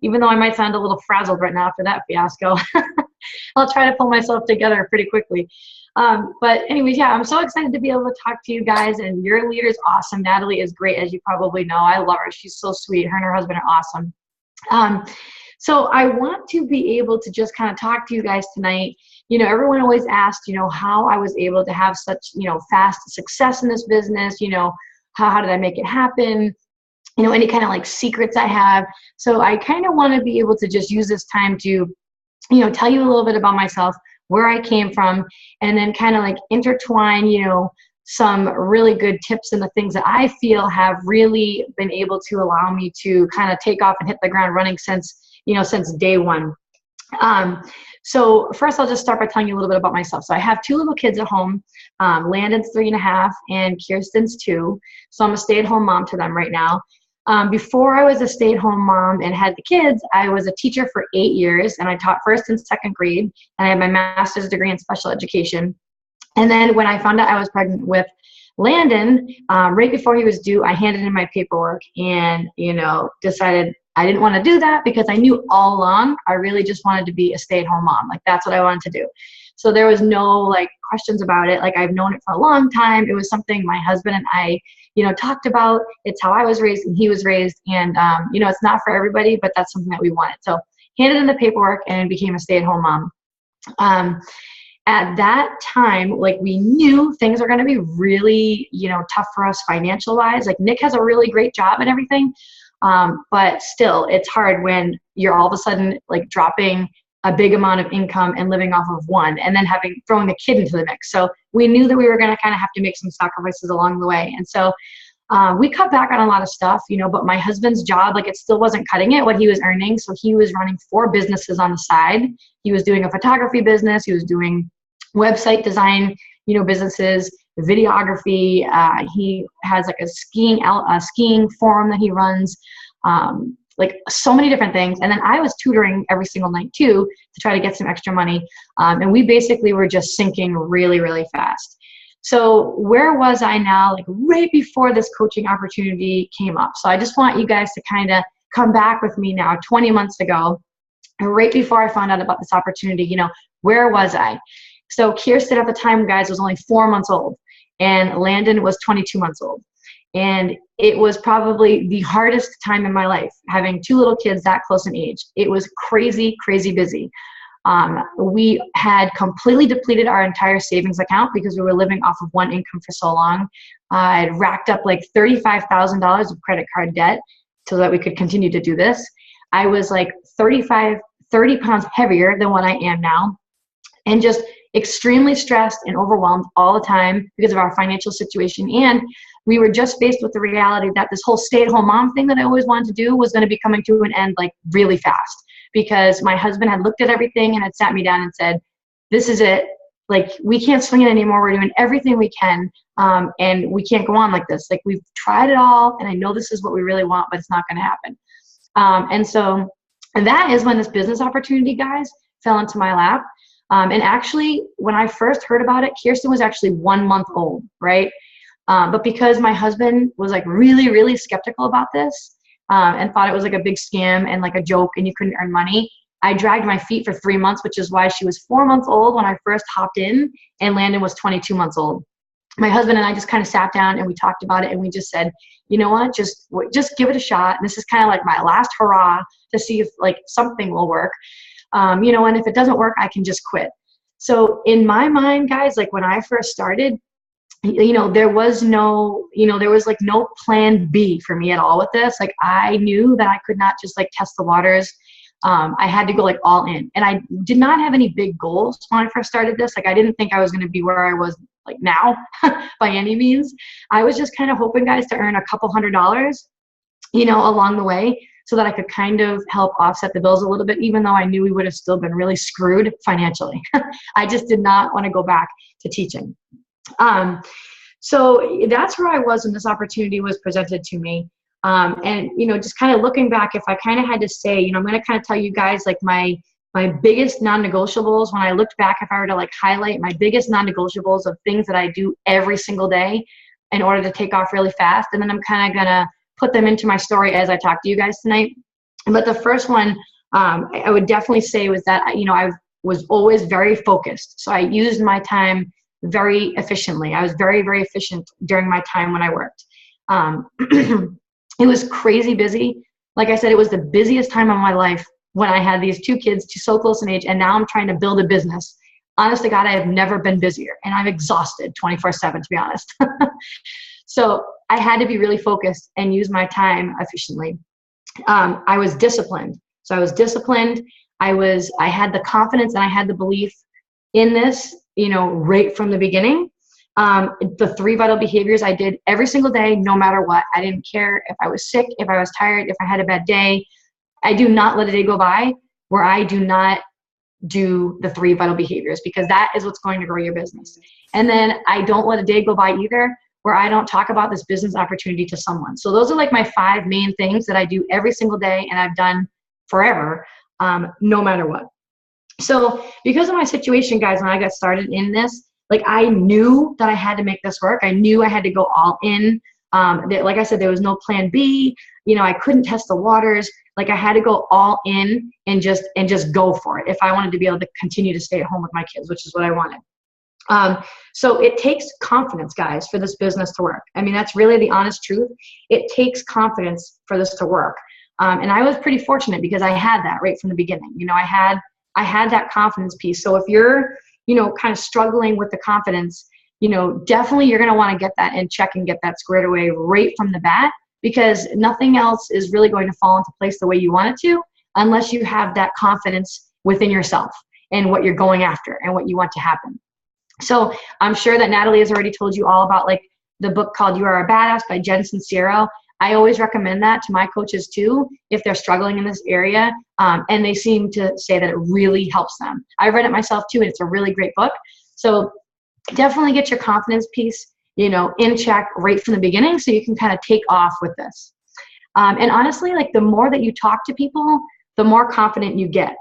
even though I might sound a little frazzled right now after that fiasco. I'll try to pull myself together pretty quickly. But anyways, yeah, I'm so excited to be able to talk to you guys, and your leader's awesome. Natalie is great, as you probably know. I love her. She's so sweet. Her and her husband are awesome. So I want to be able to just kind of talk to you guys tonight. You know, everyone always asked, you know, how I was able to have such, you know, fast success in this business. You know, how did I make it happen? You know, any kind of like secrets I have. So I kind of want to be able to just use this time to, you know, tell you a little bit about myself, where I came from, and then kind of like intertwine, you know, some really good tips and the things that I feel have really been able to allow me to kind of take off and hit the ground running since, you know, since day one. So first I'll just start by telling you a little bit about myself. So I have two little kids at home. Landon's 3.5 and Kirsten's 2. So I'm a stay-at-home mom to them right now. Before I was a stay-at-home mom and had the kids, I was a teacher for 8 years, and I taught first and second grade, and I had my master's degree in special education. And then when I found out I was pregnant with Landon, right before he was due, I handed in my paperwork and, you know, decided I didn't want to do that because I knew all along I really just wanted to be a stay-at-home mom. Like, that's what I wanted to do. So there was no like questions about it. Like, I've known it for a long time. It was something my husband and I, you know, talked about. It's how I was raised and he was raised. And, you know, it's not for everybody, but that's something that we wanted. So handed in the paperwork and became a stay-at-home mom. At that time, like, we knew things are going to be really, you know, tough for us financial wise. Like, Nick has a really great job and everything. But still, it's hard when you're all of a sudden like dropping a big amount of income and living off of one, and then throwing a kid into the mix. So we knew that we were going to kind of have to make some sacrifices along the way. And so we cut back on a lot of stuff, you know, but my husband's job, like, it still wasn't cutting it, what he was earning. So he was running 4 businesses on the side. He was doing a photography business. He was doing website design, you know, businesses, videography. He has like a skiing forum that he runs, like so many different things. And then I was tutoring every single night too, to try to get some extra money. And we basically were just sinking really, really fast. So where was I now? Like, right before this coaching opportunity came up. So I just want you guys to kind of come back with me now, 20 months ago, right before I found out about this opportunity. You know, where was I? So Kirsten at the time, guys, was only 4 months old, and Landon was 22 months old. And it was probably the hardest time in my life, having 2 little kids that close in age. It was crazy, crazy busy. We had completely depleted our entire savings account because we were living off of one income for so long. I'd racked up like $35,000 of credit card debt so that we could continue to do this. I was like 30 pounds heavier than what I am now, and just extremely stressed and overwhelmed all the time because of our financial situation. And we were just faced with the reality that this whole stay-at-home mom thing that I always wanted to do was going to be coming to an end like really fast, because my husband had looked at everything and had sat me down and said, this is it. Like, we can't swing it anymore. We're doing everything we can. And we can't go on like this. Like, we've tried it all, and I know this is what we really want, but it's not going to happen. And that is when this business opportunity, guys, fell into my lap. And actually, when I first heard about it, Kirsten was actually 1 month old, right? But because my husband was like really, really skeptical about this, and thought it was like a big scam and like a joke and you couldn't earn money, I dragged my feet for 3 months, which is why she was 4 months old when I first hopped in, and Landon was 22 months old. My husband and I just kind of sat down and we talked about it, and we just said, you know what, just give it a shot. And this is kind of like my last hurrah to see if like something will work. You know, and if it doesn't work, I can just quit. So in my mind, guys, like, when I first started, you know, there was like no plan B for me at all with this. Like, I knew that I could not just like test the waters. I had to go like all in, and I did not have any big goals when I first started this. Like, I didn't think I was going to be where I was like now by any means. I was just kind of hoping, guys, to earn a couple $100, you know, along the way, so that I could kind of help offset the bills a little bit, even though I knew we would have still been really screwed financially. I just did not want to go back to teaching. So that's where I was when this opportunity was presented to me. And, you know, just kind of looking back, if I kind of had to say, you know, I'm going to kind of tell you guys like my biggest non-negotiables when I looked back, if I were to like highlight my biggest non-negotiables of things that I do every single day in order to take off really fast. And then I'm kind of going to put them into my story as I talk to you guys tonight. But the first one, I would definitely say was that, I was always very focused. So I used my time very efficiently. I was very, very efficient during my time when I worked. It was crazy busy. Like I said, it was the busiest time of my life when I had these two kids, so close in age, and now I'm trying to build a business. Honest to God, I have never been busier, and I'm exhausted 24/7, to be honest. So I had to be really focused and use my time efficiently. I was disciplined. So I was disciplined. I had the confidence and I had the belief in this, right from the beginning. The 3 vital behaviors I did every single day, no matter what. I didn't care if I was sick, if I was tired, if I had a bad day. I do not let a day go by where I do not do the 3 vital behaviors, because that is what's going to grow your business. And then I don't let a day go by either where I don't talk about this business opportunity to someone. So those are like my 5 main things that I do every single day, and I've done forever, no matter what. So because of my situation, guys, when I got started in this, like, I knew that I had to make this work. I knew I had to go all in. Like I said, there was no plan B. I couldn't test the waters. Like, I had to go all in and just go for it if I wanted to be able to continue to stay at home with my kids, which is what I wanted. So it takes confidence, guys, for this business to work. I mean, that's really the honest truth. It takes confidence for this to work. And I was pretty fortunate because I had that right from the beginning. I had that confidence piece. So if you're, kind of struggling with the confidence, definitely you're going to want to get that in check and get that squared away right from the bat, because nothing else is really going to fall into place the way you want it to unless you have that confidence within yourself and what you're going after and what you want to happen. So I'm sure that Natalie has already told you all about, like, the book called You Are a Badass by Jen Sincero. I always recommend that to my coaches too, if they're struggling in this area. And they seem to say that it really helps them. I read it myself too, and it's a really great book. So definitely get your confidence piece, in check right from the beginning, so you can kind of take off with this. And honestly, like, the more that you talk to people, the more confident you get,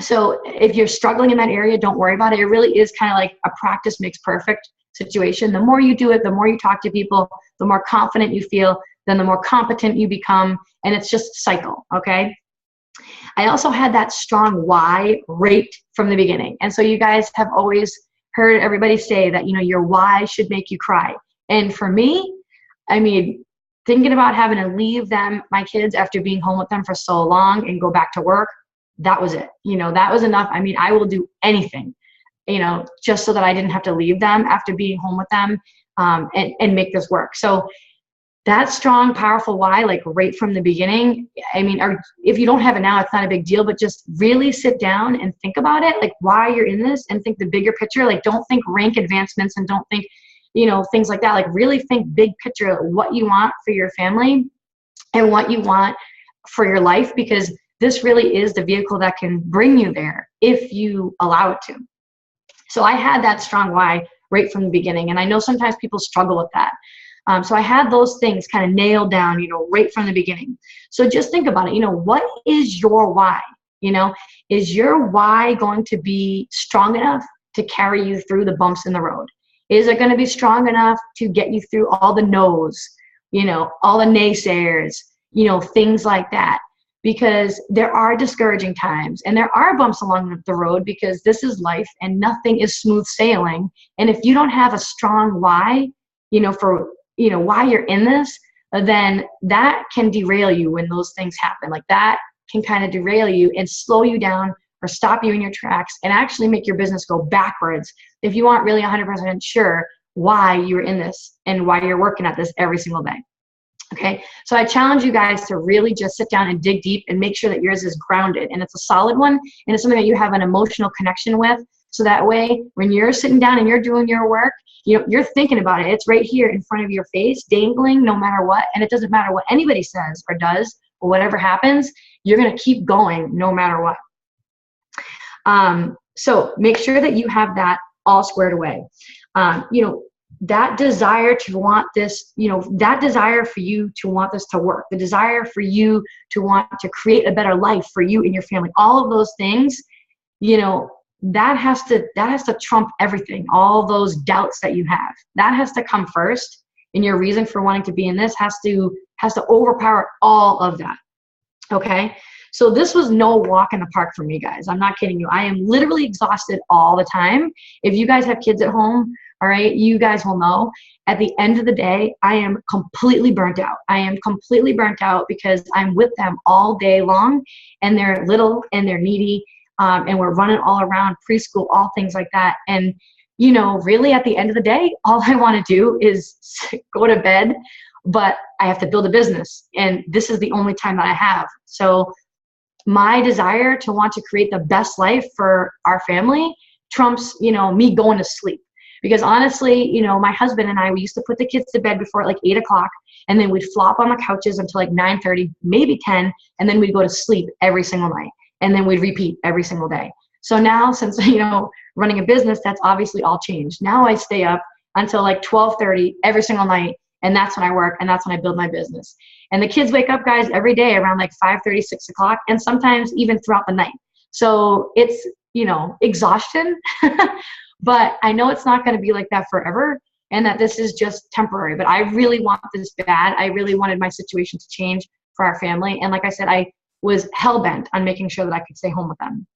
So if you're struggling in that area, don't worry about it. It really is kind of like a practice makes perfect situation. The more you do it, the more you talk to people, the more confident you feel, then the more competent you become, and it's just a cycle, okay? I also had that strong why right from the beginning. And so you guys have always heard everybody say that, your why should make you cry. And for me, I mean, thinking about having to leave my kids after being home with them for so long and go back to work, that was it. That was enough. I mean, I will do anything, just so that I didn't have to leave them after being home with them, and make this work. So that strong, powerful why, like, right from the beginning, I mean, if you don't have it now, it's not a big deal, but just really sit down and think about it, like, why you're in this, and think the bigger picture. Like, don't think rank advancements and don't think, things like that. Like, really think big picture, what you want for your family and what you want for your life, because this really is the vehicle that can bring you there if you allow it to. So I had that strong why right from the beginning. And I know sometimes people struggle with that. So I had those things kind of nailed down, right from the beginning. So just think about it. What is your why? Is your why going to be strong enough to carry you through the bumps in the road? Is it going to be strong enough to get you through all the no's, all the naysayers, things like that? Because there are discouraging times and there are bumps along the road, because this is life and nothing is smooth sailing. And if you don't have a strong why, for why you're in this, then that can derail you when those things happen. Like, that can kind of derail you and slow you down or stop you in your tracks and actually make your business go backwards if you aren't really 100% sure why you're in this and why you're working at this every single day. Okay, so I challenge you guys to really just sit down and dig deep and make sure that yours is grounded and it's a solid one, and it's something that you have an emotional connection with. So that way, when you're sitting down and you're doing your work, you're thinking about it. It's right here in front of your face, dangling no matter what. And it doesn't matter what anybody says or does or whatever happens, you're going to keep going no matter what. So make sure that you have that all squared away. That desire to want this, that desire for you to want this to work, the desire for you to want to create a better life for you and your family, all of those things, that has to trump everything. All those doubts that you have, that has to come first, and your reason for wanting to be in this has to overpower all of that. Okay. So this was no walk in the park for me, guys. I'm not kidding you. I am literally exhausted all the time. If you guys have kids at home, all right, you guys will know at the end of the day, I am completely burnt out. I am completely burnt out because I'm with them all day long, and they're little and they're needy. And we're running all around preschool, all things like that. And, you know, really at the end of the day, all I want to do is go to bed, but I have to build a business. And this is the only time that I have. So my desire to want to create the best life for our family trumps, you know, me going to sleep. Because honestly, you know, my husband and I, we used to put the kids to bed before like 8 o'clock, and then we'd flop on the couches until like 9:30, maybe 10, and then we'd go to sleep every single night. And then we'd repeat every single day. So now, since, you know, running a business, that's obviously all changed. Now I stay up until like 12:30 every single night, and that's when I work, and that's when I build my business. And the kids wake up, guys, every day around like 5:30, 6 o'clock, and sometimes even throughout the night. So it's, you know, exhaustion, but I know it's not going to be like that forever, and that this is just temporary. But I really want this bad. I really wanted my situation to change for our family. And like I said, I was hell-bent on making sure that I could stay home with them.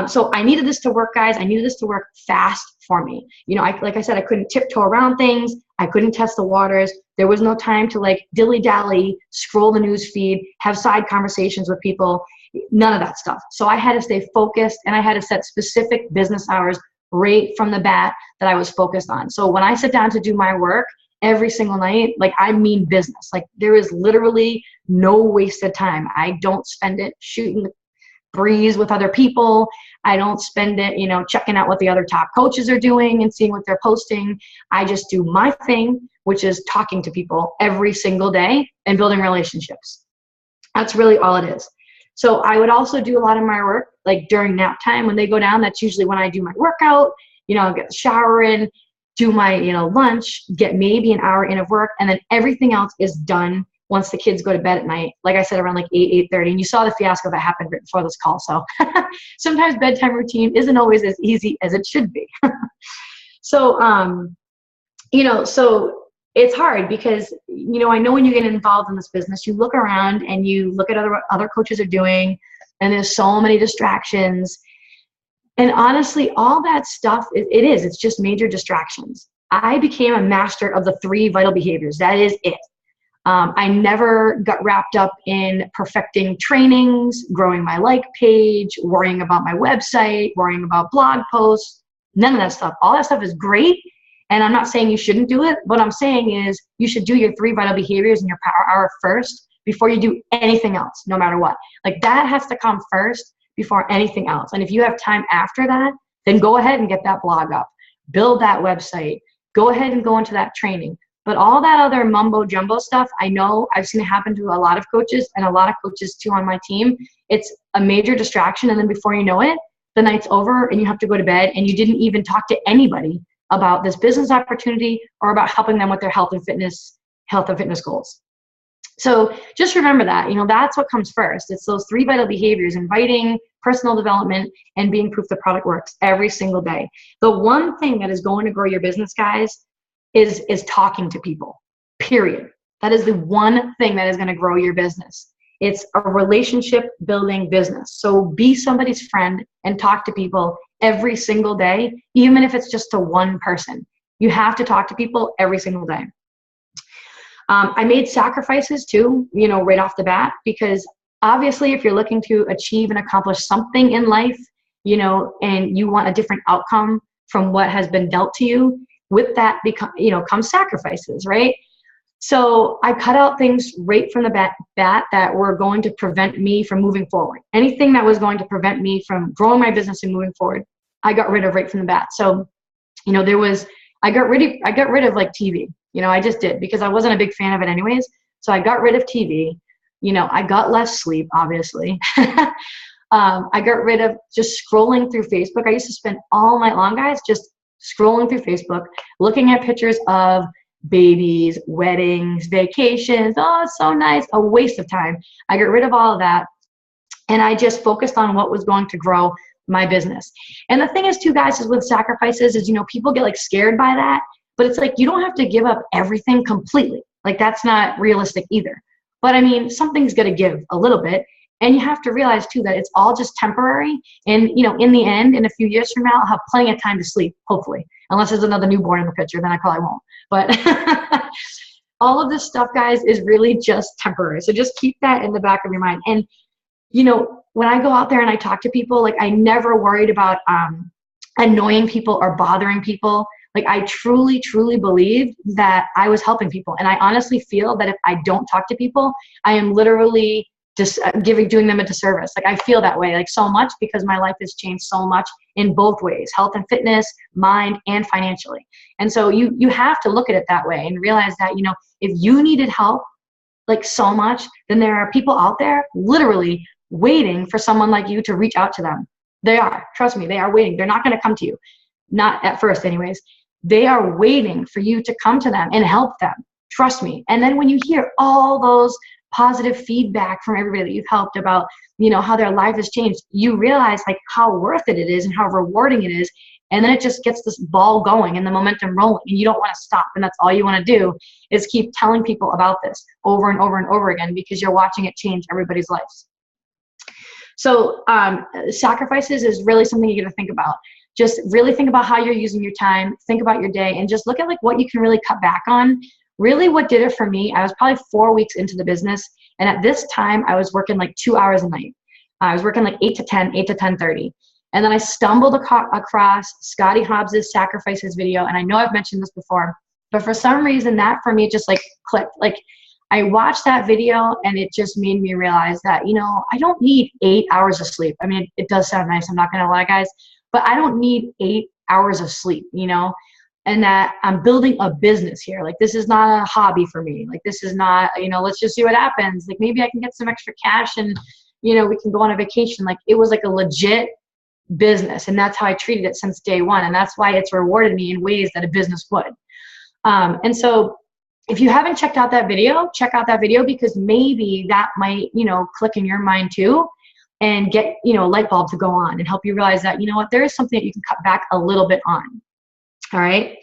So I needed this to work, guys. I needed this to work fast for me. You know, like I said, I couldn't tiptoe around things. I couldn't test the waters. There was no time to like dilly-dally, scroll the news feed, have side conversations with people, none of that stuff. So I had to stay focused, and I had to set specific business hours right from the bat that I was focused on. So when I sit down to do my work every single night, like I mean business, like there is literally no wasted time. I don't spend it shooting the breeze with other people. I don't spend it, you know, checking out what the other top coaches are doing and seeing what they're posting. I just do my thing, which is talking to people every single day and building relationships. That's really all it is. So I would also do a lot of my work like during nap time when they go down. That's usually when I do my workout. You know, I'll get the shower in, do my, you know, lunch, get maybe an hour in of work, and then everything else is done once the kids go to bed at night. Like I said, around like 8:30. And you saw the fiasco that happened right before this call. So sometimes bedtime routine isn't always as easy as it should be. So, you know, so it's hard because, you know, I know when you get involved in this business, you look around and you look at other coaches are doing, and there's so many distractions. And honestly, all that stuff, it's just major distractions. I became a master of the 3 vital behaviors. That is it. I never got wrapped up in perfecting trainings, growing my like page, worrying about my website, worrying about blog posts, none of that stuff. All that stuff is great. And I'm not saying you shouldn't do it. What I'm saying is you should do your 3 vital behaviors in your power hour first before you do anything else, no matter what. Like that has to come first before anything else. And if you have time after that, then go ahead and get that blog up, build that website, go ahead and go into that training. But all that other mumbo jumbo stuff, I know I've seen it happen to a lot of coaches and a lot of coaches too on my team. It's a major distraction. And then before you know it, the night's over and you have to go to bed and you didn't even talk to anybody about this business opportunity or about helping them with their health and fitness goals. So just remember that, you know, that's what comes first. It's those 3 vital behaviors: inviting, personal development, and being proof the product works every single day. The one thing that is going to grow your business, guys, is talking to people, period. That is the one thing that is going to grow your business. It's a relationship building business. So be somebody's friend and talk to people every single day, even if it's just to one person. You have to talk to people every single day. I made sacrifices too, you know, right off the bat, because obviously if you're looking to achieve and accomplish something in life, you know, and you want a different outcome from what has been dealt to you, with that comes sacrifices, right? So I cut out things right from the bat that were going to prevent me from moving forward. Anything that was going to prevent me from growing my business and moving forward, I got rid of right from the bat. So, you know, I got rid of like TV. You know, I just did, because I wasn't a big fan of it anyways. So I got rid of TV. You know, I got less sleep, obviously. I got rid of just scrolling through Facebook. I used to spend all night long, guys, just scrolling through Facebook, looking at pictures of babies, weddings, vacations. Oh, it's so nice. A waste of time. I got rid of all of that. And I just focused on what was going to grow my business. And the thing is too, guys, is with sacrifices is, you know, people get like scared by that, but it's like, you don't have to give up everything completely. Like that's not realistic either. But I mean, something's going to give a little bit. And you have to realize too that it's all just temporary. And, you know, in the end, in a few years from now, I'll have plenty of time to sleep, hopefully, unless there's another newborn in the picture, then I probably won't. But all of this stuff, guys, is really just temporary. So just keep that in the back of your mind. And, you know, when I go out there and I talk to people, like, I never worried about annoying people or bothering people. Like, I truly, truly believed that I was helping people. And I honestly feel that if I don't talk to people, I am literally just doing them a disservice. Like, I feel that way, like, so much, because my life has changed so much in both ways, health and fitness, mind, and financially. And so you have to look at it that way and realize that, you know, if you needed help, like, so much, then there are people out there literally waiting for someone like you to reach out to them. They are, trust me, they are waiting. They're not going to come to you. Not at first anyways. They are waiting for you to come to them and help them. Trust me. And then when you hear all those positive feedback from everybody that you've helped about, you know, how their life has changed, you realize, like, how worth it is and how rewarding it is. And then it just gets this ball going and the momentum rolling, and you don't want to stop. And that's all you want to do, is keep telling people about this over and over and over again, because you're watching it change everybody's lives. So sacrifices is really something you got to think about. Just really think about how you're using your time, think about your day, and just look at, like, what you can really cut back on. Really, what did it for me, I was probably 4 weeks into the business, and at this time I was working like 2 hours a night. I was working like 8 to 10, 8 to 10:30. And then I stumbled across Scotty Hobbs's Sacrifices video, and I know I've mentioned this before, but for some reason that for me just like clicked. Like, I watched that video and it just made me realize that, you know, I don't need 8 hours of sleep. I mean, it does sound nice, I'm not gonna lie, guys, but I don't need 8 hours of sleep, you know, and that I'm building a business here. Like, this is not a hobby for me. Like, this is not, you know, let's just see what happens. Like, maybe I can get some extra cash and, you know, we can go on a vacation. Like, it was like a legit business, and that's how I treated it since day one. And that's why it's rewarded me in ways that a business would. And so if you haven't checked out that video, check out that video, because maybe that might, you know, click in your mind too, and get, you know, a light bulb to go on and help you realize that, you know what, there is something that you can cut back a little bit on. All right.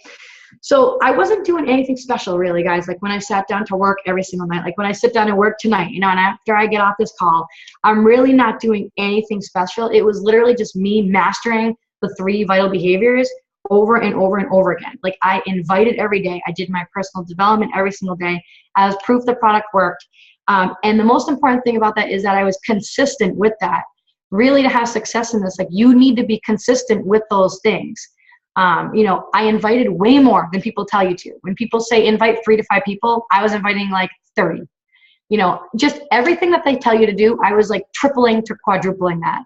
So I wasn't doing anything special, really, guys. Like, when I sat down to work every single night, like when I sit down and work tonight, you know, and after I get off this call, I'm really not doing anything special. It was literally just me mastering the 3 vital behaviors over and over and over again. Like, I invited every day. I did my personal development every single day as proof the product worked. And the most important thing about that is that I was consistent with that. Really, to have success in this, like, you need to be consistent with those things. You know, I invited way more than people tell you to. When people say invite 3 to 5 people, I was inviting like 30. You know, just everything that they tell you to do, I was like tripling to quadrupling that.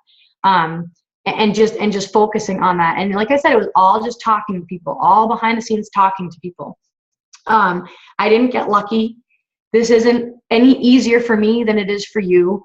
And just focusing on that. And like I said, it was all just talking to people, all behind the scenes talking to people. I didn't get lucky. This isn't any easier for me than it is for you.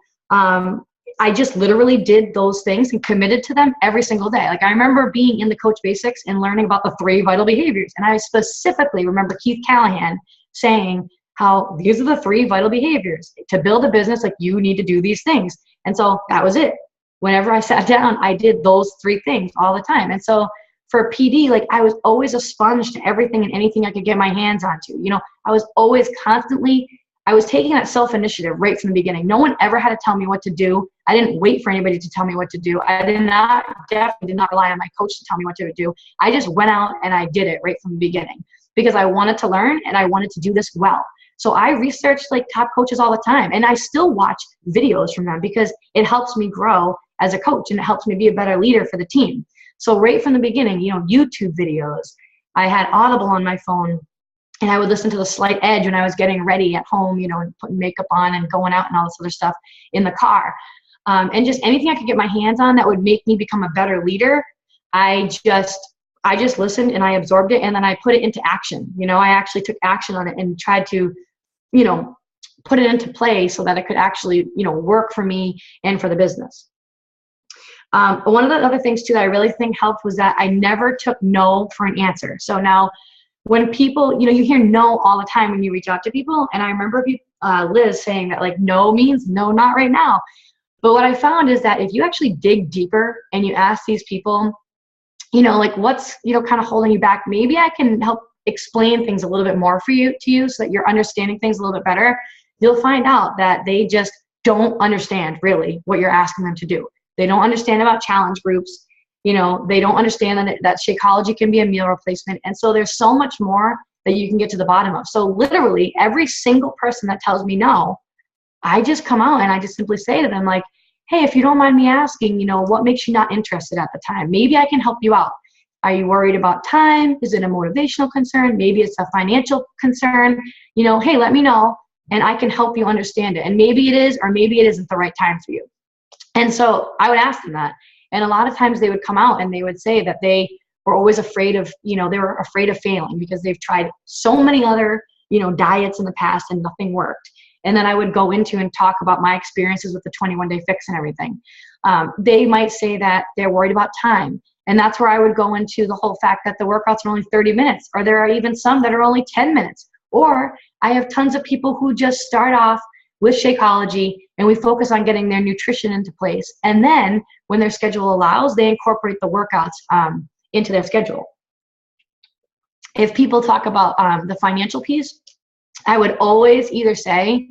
I just literally did those things and committed to them every single day. Like, I remember being in the Coach Basics and learning about the 3 vital behaviors. And I specifically remember Keith Callahan saying how these are the 3 vital behaviors. To build a business, like, you need to do these things. And so that was it. Whenever I sat down, I did those 3 things all the time. And so for PD, like, I was always a sponge to everything and anything I could get my hands onto. You know, I was always constantly, I was taking that self-initiative right from the beginning. No one ever had to tell me what to do. I didn't wait for anybody to tell me what to do. I definitely did not rely on my coach to tell me what to do. I just went out and I did it right from the beginning, because I wanted to learn and I wanted to do this well. So I researched like top coaches all the time, and I still watch videos from them because it helps me grow as a coach and it helps me be a better leader for the team. So right from the beginning, you know, YouTube videos, I had Audible on my phone, and I would listen to The Slight Edge when I was getting ready at home, you know, and putting makeup on and going out and all this other stuff in the car. And just anything I could get my hands on that would make me become a better leader, I just listened and I absorbed it, and then I put it into action. You know, I actually took action on it and tried to, you know, put it into play so that it could actually, you know, work for me and for the business. One of the other things too that I really think helped was that I never took no for an answer. So now when people, you know, you hear no all the time when you reach out to people. And I remember Liz saying that like no means no, not right now. But what I found is that if you actually dig deeper and you ask these people, you know, like what's, you know, kind of holding you back, maybe I can help explain things a little bit more to you so that you're understanding things a little bit better. you'll find out that they just don't understand really what you're asking them to do. They don't understand about challenge groups. You know, they don't understand that Shakeology can be a meal replacement. And so there's so much more that you can get to the bottom of. So literally every single person that tells me no, I just come out and I just simply say to them, like, hey, if you don't mind me asking, you know, what makes you not interested at the time? Maybe I can help you out. Are you worried about time? Is it a motivational concern? Maybe it's a financial concern. You know, hey, let me know and I can help you understand it. And maybe it is, or maybe it isn't the right time for you. And so I would ask them that. And a lot of times they would come out and they would say that they were always afraid of, you know, they were afraid of failing because they've tried so many other, you know, diets in the past and nothing worked. And then I would go into and talk about my experiences with the 21-day fix and everything. They might say that they're worried about time. And that's where I would go into the whole fact that the workouts are only 30 minutes, or there are even some that are only 10 minutes. Or I have tons of people who just start off with Shakeology and we focus on getting their nutrition into place. And then when their schedule allows, they incorporate the workouts into their schedule. If people talk about the financial piece, I would always either say,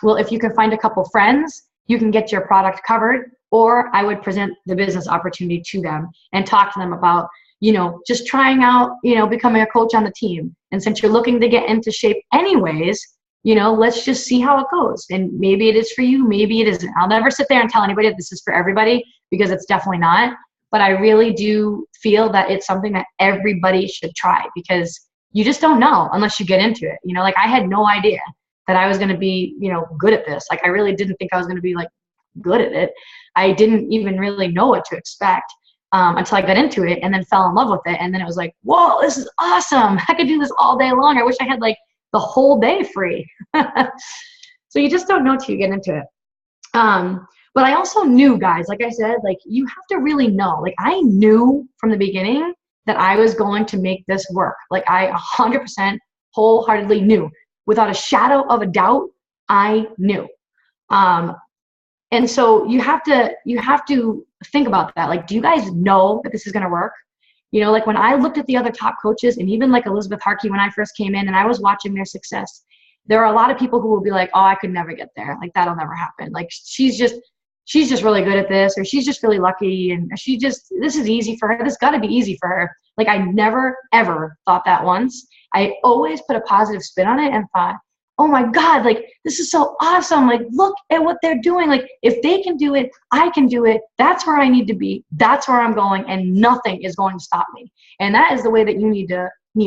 well, if you can find a couple friends, you can get your product covered, or I would present the business opportunity to them and talk to them about, you know, just trying out, you know, becoming a coach on the team. And since you're looking to get into shape anyways, you know, let's just see how it goes. And maybe it is for you, maybe it isn't. I'll never sit there and tell anybody that this is for everybody, because it's definitely not. But I really do feel that it's something that everybody should try, because you just don't know unless you get into it. You know, like I had no idea that I was going to be, you know, good at this. Like I really didn't think I was going to be like good at it. I didn't even really know what to expect until I got into it and then fell in love with it. And then it was like, whoa, this is awesome. I could do this all day long. I wish I had like the whole day free. So you just don't know till you get into it. But I also knew, guys, like I said, like you have to really know. Like I knew from the beginning that I was going to make this work. Like I 100% wholeheartedly knew, without a shadow of a doubt. I knew. And so you have to think about that. Like, do you guys know that this is going to work? You know, like when I looked at the other top coaches, and even like Elizabeth Harkey when I first came in and I was watching their success, there are a lot of people who will be like, oh, I could never get there. Like that'll never happen. Like she's just really good at this, or she's just really lucky, and this is easy for her. This got to be easy for her. Like I never, ever thought that once. I always put a positive spin on it and thought, oh my God, like this is so awesome. Like look at what they're doing. Like if they can do it, I can do it. That's where I need to be. That's where I'm going, and nothing is going to stop me. And that is the way that you need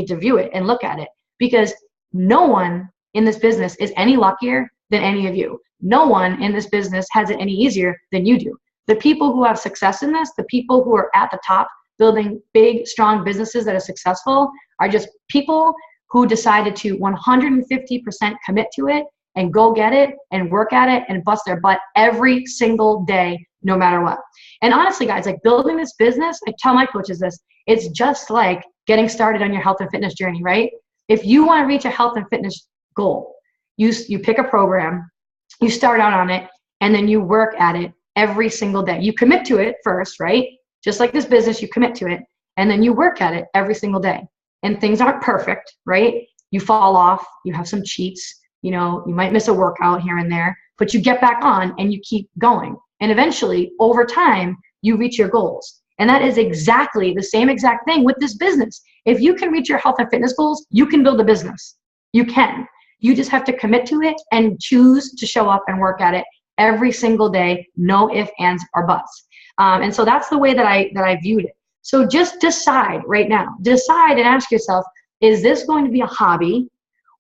to view it and look at it, because no one in this business is any luckier than any of you. No one in this business has it any easier than you do. The people who have success in this, the people who are at the top building big, strong businesses that are successful, are just people who decided to 150% commit to it and go get it and work at it and bust their butt every single day, no matter what. And honestly, guys, like building this business, I tell my coaches this, it's just like getting started on your health and fitness journey, right? If you want to reach a health and fitness goal, you pick a program, you start out on it, and then you work at it every single day. You commit to it first, right? Just like this business, you commit to it, and then you work at it every single day. And things aren't perfect, right? You fall off, you have some cheats, you know, you might miss a workout here and there, but you get back on and you keep going. And eventually, over time, you reach your goals. And that is exactly the same exact thing with this business. If you can reach your health and fitness goals, you can build a business. You can. You just have to commit to it and choose to show up and work at it every single day, no ifs, ands, or buts. And so that's the way that I viewed it. So just decide right now. Decide and ask yourself, is this going to be a hobby,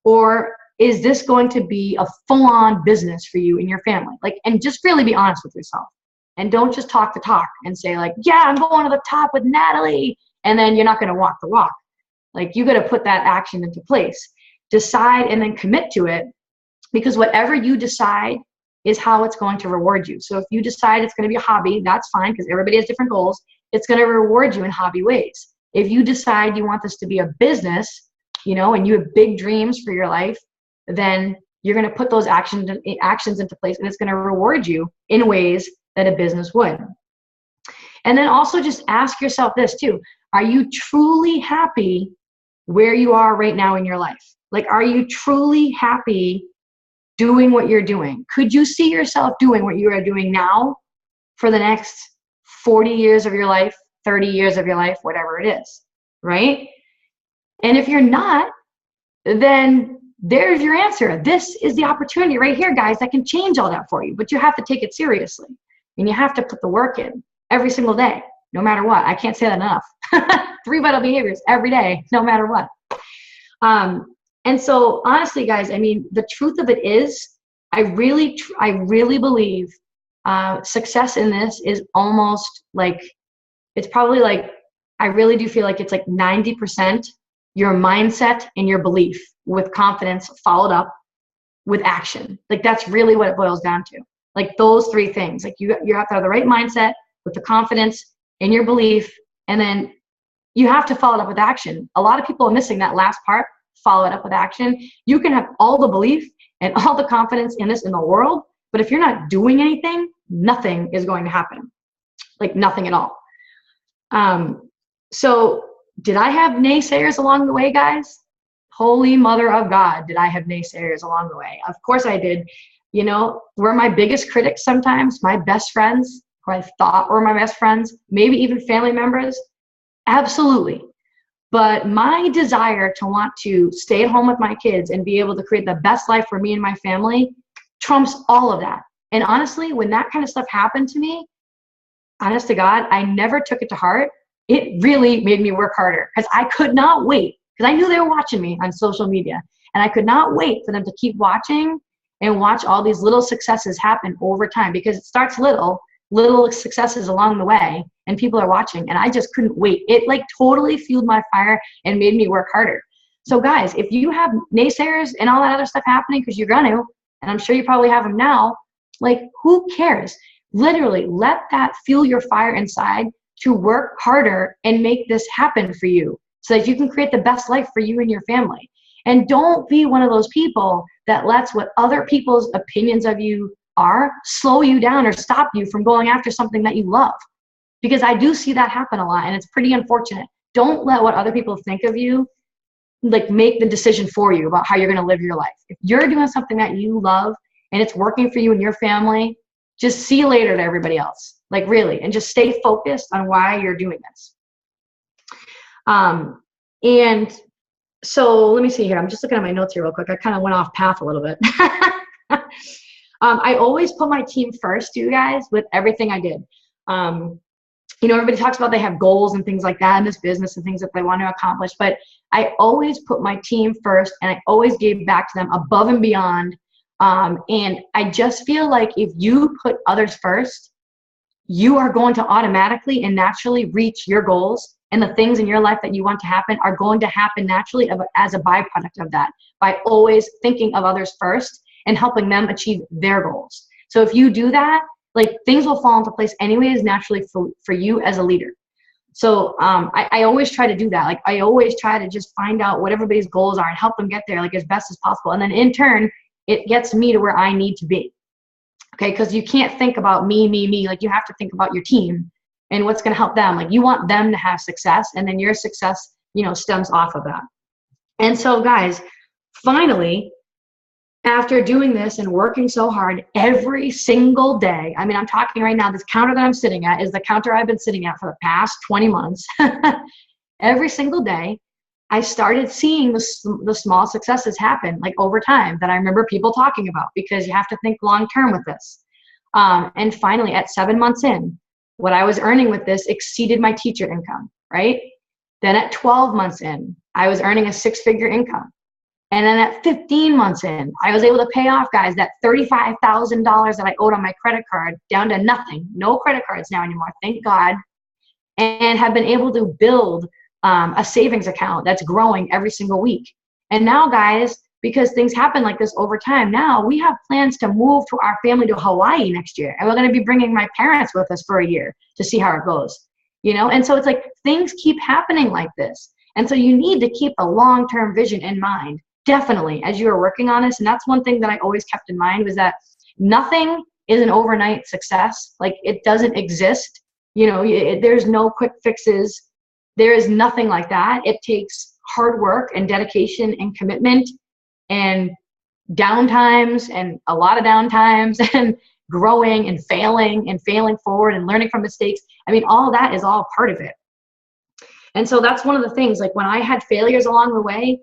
or is this going to be a full-on business for you and your family? Like, and just really be honest with yourself. And don't just talk the talk and say like, yeah, I'm going to the top with Natalie, and then you're not going to walk the walk. Like you got to put that action into place. Decide and then commit to it, because whatever you decide is how it's going to reward you. So if you decide it's going to be a hobby, that's fine, because everybody has different goals. It's going to reward you in hobby ways. If you decide you want this to be a business, you know, and you have big dreams for your life, then you're going to put those actions into place, and it's going to reward you in ways that a business would. And then also just ask yourself this too. Are you truly happy where you are right now in your life? Like, are you truly happy doing what you're doing? Could you see yourself doing what you are doing now for the next 40 years of your life, 30 years of your life, whatever it is, right? And if you're not, then there's your answer. This is the opportunity right here, guys, that can change all that for you. But you have to take it seriously. And you have to put the work in every single day, no matter what. I can't say that enough. 3 vital behaviors every day, no matter what. And so honestly, guys, I mean, the truth of it is, I really believe success in this is almost like, it's probably like, I really do feel like it's like 90% your mindset and your belief with confidence followed up with action. Like that's really what it boils down to. Like those 3 things. Like you have to have the right mindset with the confidence and your belief, and then you have to follow it up with action. A lot of people are missing that last part, follow it up with action. You can have all the belief and all the confidence in this in the world, but if you're not doing anything, nothing is going to happen. Like nothing at all. So did I have naysayers along the way, guys? Holy mother of God, did I have naysayers along the way? Of course I did. You know, were my biggest critics sometimes my best friends, who I thought were my best friends, maybe even family members? Absolutely. But my desire to want to stay at home with my kids and be able to create the best life for me and my family trumps all of that. And honestly, when that kind of stuff happened to me, honest to God, I never took it to heart. It really made me work harder because I could not wait, because I knew they were watching me on social media, and I could not wait for them to keep watching and watch all these little successes happen over time, because it starts little successes along the way, and people are watching, and I just couldn't wait. It like totally fueled my fire and made me work harder. So guys, if you have naysayers and all that other stuff happening, because you're gonna, and I'm sure you probably have them now, like who cares? Literally let that fuel your fire inside to work harder and make this happen for you so that you can create the best life for you and your family. And don't be one of those people that lets what other people's opinions of you are slow you down or stop you from going after something that you love. Because I do see that happen a lot, and it's pretty unfortunate. Don't let what other people think of you like make the decision for you about how you're going to live your life. If you're doing something that you love and it's working for you and your family, just see you later to everybody else. Like really, and just stay focused on why you're doing this. And so let me see here. I'm just looking at my notes here real quick. I kind of went off path a little bit. I always put my team first, you guys, with everything I did. You know, everybody talks about they have goals and things like that in this business and things that they want to accomplish, but I always put my team first, and I always gave back to them above and beyond. And I just feel like if you put others first, you are going to automatically and naturally reach your goals, and the things in your life that you want to happen are going to happen naturally as a byproduct of that, by always thinking of others first and helping them achieve their goals. So if you do that, like things will fall into place anyways naturally for you as a leader. So I always try to do that. Like I always try to just find out what everybody's goals are and help them get there like as best as possible. And then in turn, it gets me to where I need to be. Okay, because you can't think about me. Like you have to think about your team and what's going to help them. Like you want them to have success, and then your success, you know, stems off of that. And so guys, finally, after doing this and working so hard every single day, I mean, I'm talking right now, this counter that I'm sitting at is the counter I've been sitting at for the past 20 months. Every single day, I started seeing the small successes happen like over time that I remember people talking about, because you have to think long term with this. And finally, at 7 months in, what I was earning with this exceeded my teacher income, right? Then at 12 months in, I was earning a 6-figure income. And then at 15 months in, I was able to pay off, guys, that $35,000 that I owed on my credit card down to nothing. No credit cards now anymore, thank God. And have been able to build a savings account that's growing every single week. And now, guys, because things happen like this over time, now we have plans to move to our family to Hawaii next year. And we're going to be bringing my parents with us for a year to see how it goes. You know, and so it's like things keep happening like this. And so you need to keep the long-term vision in mind, definitely, as you are working on this. And that's one thing that I always kept in mind, was that nothing is an overnight success. Like it doesn't exist. You know, there's no quick fixes. There is nothing like that. It takes hard work and dedication and commitment and downtimes and a lot of downtimes and growing and failing forward and learning from mistakes. I mean, all that is all part of it. And so that's one of the things, like when I had failures along the way,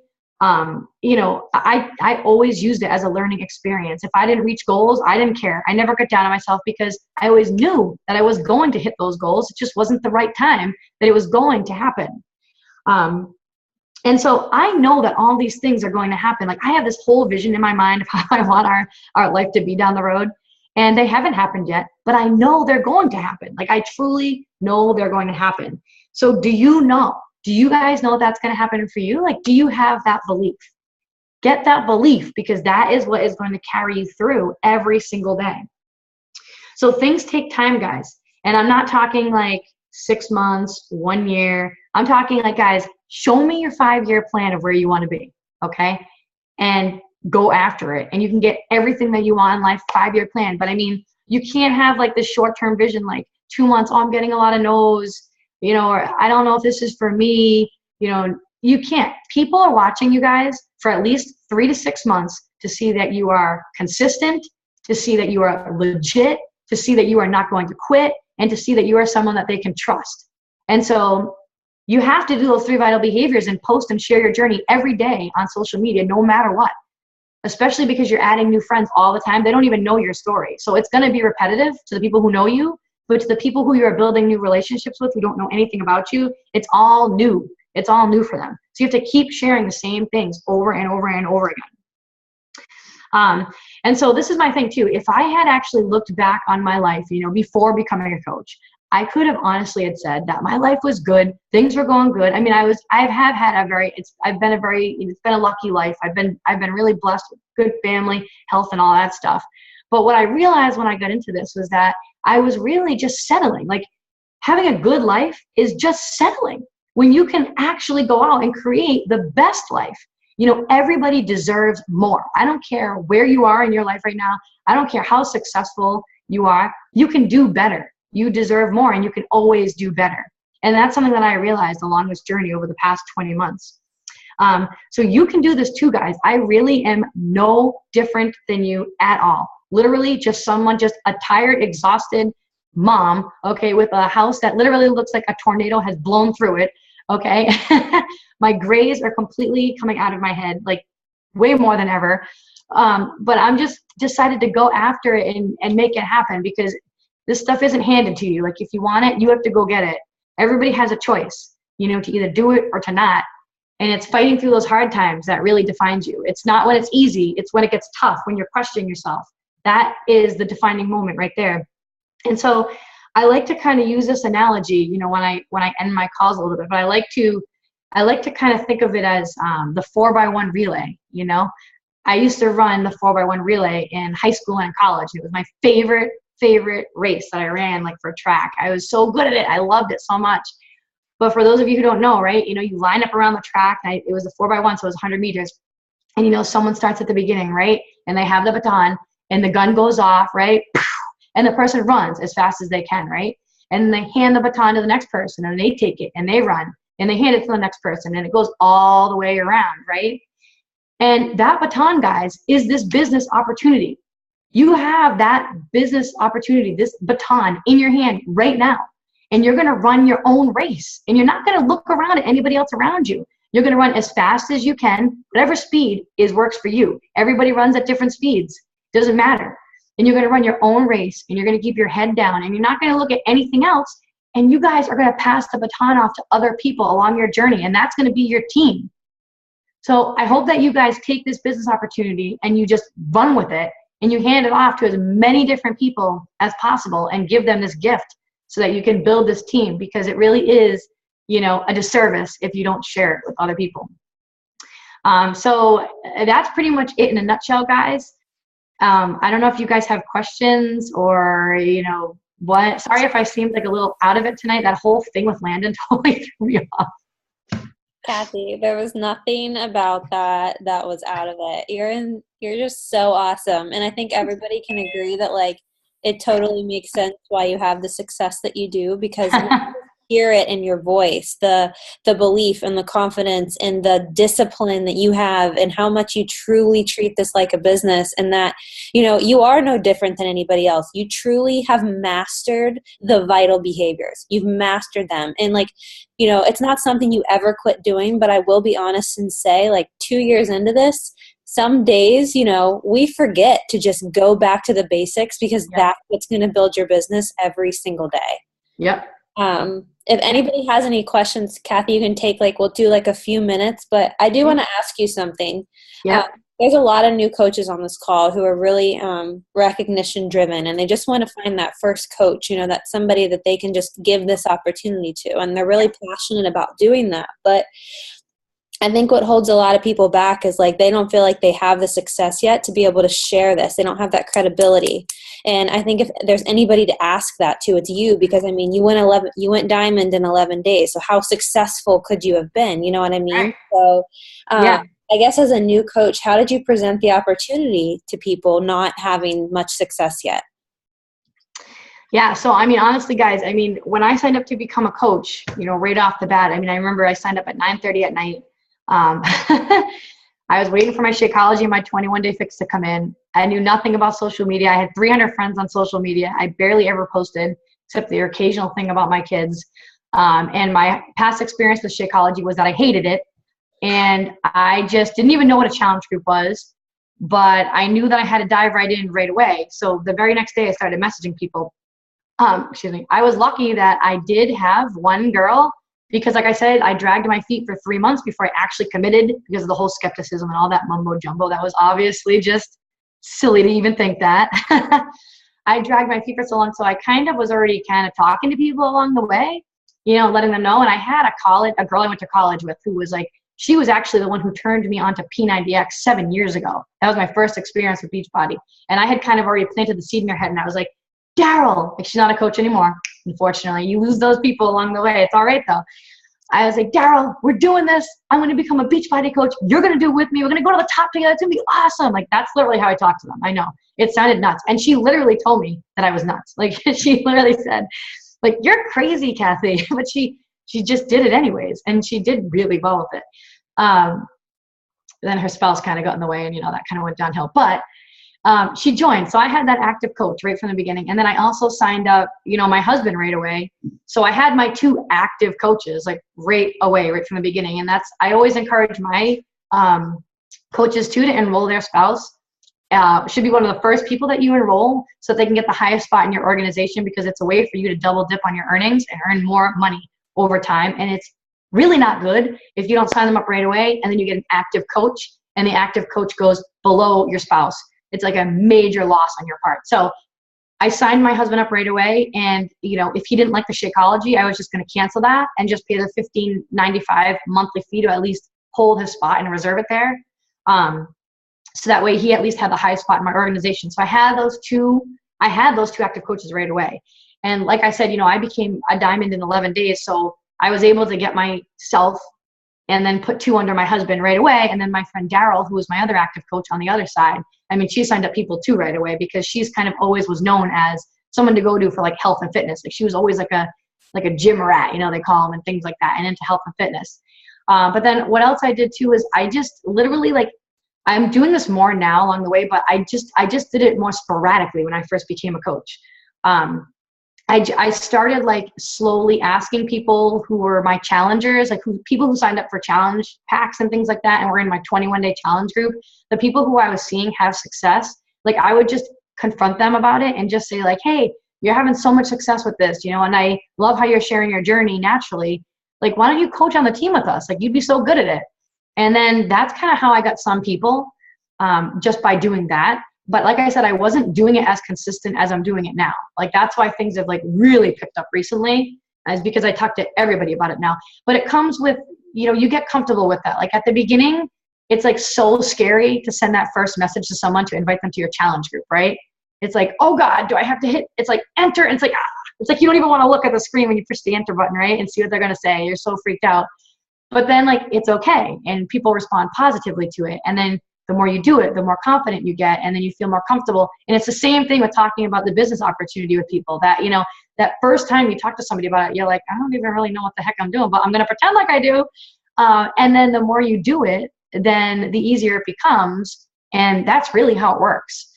you know, I always used it as a learning experience. If I didn't reach goals, I didn't care. I never got down on myself because I always knew that I was going to hit those goals. It just wasn't the right time that it was going to happen. And so I know that all these things are going to happen. Like I have this whole vision in my mind of how I want our life to be down the road. And they haven't happened yet, but I know they're going to happen. Like I truly know they're going to happen. So do you guys know that's going to happen for you? Like, do you have that belief? Get that belief, because that is what is going to carry you through every single day. So things take time, guys. And I'm not talking like 6 months, 1 year. I'm talking like, guys, show me your 5-year plan of where you want to be. Okay. And go after it. And you can get everything that you want in life, 5-year plan. But I mean, you can't have like this short-term vision, like 2 months, oh, I'm getting a lot of no's, you know, or I don't know if this is for me, you know. You can't. People are watching you guys for at least 3 to 6 months to see that you are consistent, to see that you are legit, to see that you are not going to quit, and to see that you are someone that they can trust. And so you have to do those 3 vital behaviors and post and share your journey every day on social media, no matter what, especially because you're adding new friends all the time. They don't even know your story. So it's going to be repetitive to the people who know you, but to the people who you're building new relationships with who don't know anything about you, it's all new. It's all new for them. So you have to keep sharing the same things over and over and over again. And so this is my thing too. If I had actually looked back on my life, you know, before becoming a coach, I could have honestly had said that my life was it's been a lucky life. I've been really blessed with good family, health, and all that stuff. But what I realized when I got into this was that I was really just settling. Like having a good life is just settling. When you can actually go out and create the best life. You know, everybody deserves more. I don't care where you are in your life right now. I don't care how successful you are. You can do better. You deserve more, and you can always do better. And that's something that I realized along this journey over the past 20 months. So you can do this too, guys. I really am no different than you at all. Literally just a tired, exhausted mom, okay, with a house that literally looks like a tornado has blown through it, okay? My grays are completely coming out of my head, like way more than ever. But I'm just decided to go after it and make it happen, because this stuff isn't handed to you. Like if you want it, you have to go get it. Everybody has a choice, you know, to either do it or to not. And it's fighting through those hard times that really defines you. It's not when it's easy, it's when it gets tough, when you're questioning yourself. That is the defining moment right there. And so I like to kind of use this analogy, you know, when I end my calls a little bit, but I like to kind of think of it as the 4x1 relay. You know, I used to run the 4x1 relay in high school and college. It was my favorite race that I ran, like for track. I was so good at it. I loved it so much. But for those of you who don't know, right, you know, you line up around the track. And it was a 4x1, so it was 100 meters. And, you know, someone starts at the beginning, right? And they have the baton and the gun goes off, right? And the person runs as fast as they can, right? And they hand the baton to the next person and they take it and they run and they hand it to the next person and it goes all the way around, right? And that baton, guys, is this business opportunity. You have that business opportunity, this baton in your hand right now. And you're going to run your own race. And you're not going to look around at anybody else around you. You're going to run as fast as you can, whatever speed works for you. Everybody runs at different speeds. Doesn't matter. And you're going to run your own race, and you're going to keep your head down, and you're not going to look at anything else. And you guys are going to pass the baton off to other people along your journey, and that's going to be your team. So I hope that you guys take this business opportunity and you just run with it, and you hand it off to as many different people as possible and give them this gift so that you can build this team, because it really is, you know, a disservice if you don't share it with other people. So that's pretty much it in a nutshell, guys. I don't know if you guys have questions or, you know, what. Sorry if I seemed like a little out of it tonight. That whole thing with Landon totally threw me off. Kathi, there was nothing about that was out of it. You're just so awesome. And I think everybody can agree that, like, it totally makes sense why you have the success that you do, because hear it in your voice, the belief and the confidence and the discipline that you have, and how much you truly treat this like a business, and that, you know, you are no different than anybody else. You truly have mastered the vital behaviors. You've mastered them. And like, you know, it's not something you ever quit doing, but I will be honest and say, like, 2 years into this, some days, you know, we forget to just go back to the basics, because that's what's going to build your business every single day. Yep. If anybody has any questions, Kathi, you can take, like, we'll do like a few minutes, but I do want to ask you something. Yeah. There's a lot of new coaches on this call who are really recognition driven, and they just want to find that first coach, you know, that's somebody that they can just give this opportunity to. And they're really passionate about doing that. But I think what holds a lot of people back is, like, they don't feel like they have the success yet to be able to share this. They don't have that credibility. And I think if there's anybody to ask that to, it's you, because I mean, you went diamond in 11 days. So how successful could you have been? You know what I mean? Right. So Yeah. I guess as a new coach, how did you present the opportunity to people not having much success yet? Yeah. So, I mean, honestly, guys, I mean, when I signed up to become a coach, you know, right off the bat, I mean, I remember I signed up at 9:30 at night. I was waiting for my Shakeology and my 21-day fix to come in. I knew nothing about social media. I had 300 friends on social media. I barely ever posted, except the occasional thing about my kids. And my past experience with Shakeology was that I hated it. And I just didn't even know what a challenge group was. But I knew that I had to dive right in right away. So the very next day, I started messaging people. I was lucky that I did have one girl, because like I said, I dragged my feet for 3 months before I actually committed, because of the whole skepticism and all that mumbo jumbo. That was obviously just silly to even think that. I dragged my feet for so long. So I kind of was already kind of talking to people along the way, you know, letting them know. And I had a girl I went to college with who was like, she was actually the one who turned me on to P90X 7 years ago. That was my first experience with Beachbody. And I had kind of already planted the seed in her head. And I was like, Daryl, like, she's not a coach anymore. Unfortunately, you lose those people along the way. It's all right though. I was like, Daryl, we're doing this. I'm going to become a Beachbody coach. You're going to do it with me. We're going to go to the top together. It's going to be awesome. Like, that's literally how I talked to them. I know it sounded nuts. And she literally told me that I was nuts. Like, she literally said, like, you're crazy, Kathi. But she just did it anyways. And she did really well with it. Then her spouse kind of got in the way, and, you know, that kind of went downhill. But she joined. So I had that active coach right from the beginning. And then I also signed up, you know, my husband right away. So I had my 2 active coaches, like, right away, right from the beginning. And I always encourage my coaches too to enroll their spouse. Should be one of the first people that you enroll, so they can get the highest spot in your organization, because it's a way for you to double dip on your earnings and earn more money over time. And it's really not good if you don't sign them up right away and then you get an active coach and the active coach goes below your spouse. It's like a major loss on your part. So I signed my husband up right away. And, you know, if he didn't like the Shakeology, I was just going to cancel that and just pay the $15.95 monthly fee to at least hold his spot and reserve it there. So that way he at least had the highest spot in my organization. So I had those two active coaches right away. And like I said, you know, I became a diamond in 11 days. So I was able to get myself and then put 2 under my husband right away. And then my friend Daryl, who was my other active coach on the other side, I mean, she signed up people too right away, because she's kind of always was known as someone to go to for like health and fitness. Like, she was always like a gym rat, you know, they call them, and things like that, and into health and fitness. But then what else I did too is I just literally, like, I'm doing this more now along the way, but I just did it more sporadically when I first became a coach. I started like slowly asking people who were my challengers, like people who signed up for challenge packs and things like that, and were in my 21-day challenge group. The people who I was seeing have success, like, I would just confront them about it and just say, like, hey, you're having so much success with this, you know, and I love how you're sharing your journey naturally. Like, why don't you coach on the team with us? Like, you'd be so good at it. And then that's kind of how I got some people, just by doing that. But like I said, I wasn't doing it as consistent as I'm doing it now. Like, that's why things have like really picked up recently, is because I talk to everybody about it now. But it comes with, you know, you get comfortable with that. Like, at the beginning, it's like so scary to send that first message to someone to invite them to your challenge group, right? It's like, oh God, do I have to hit? It's like enter. And it's like, it's like you don't even want to look at the screen when you push the enter button, right? And see what they're going to say. You're so freaked out. But then, like, it's okay. And people respond positively to it. And then the more you do it, the more confident you get, and then you feel more comfortable. And it's the same thing with talking about the business opportunity with people, that, you know, that first time you talk to somebody about it, you're like, I don't even really know what the heck I'm doing, but I'm going to pretend like I do. And then the more you do it, then the easier it becomes. And that's really how it works.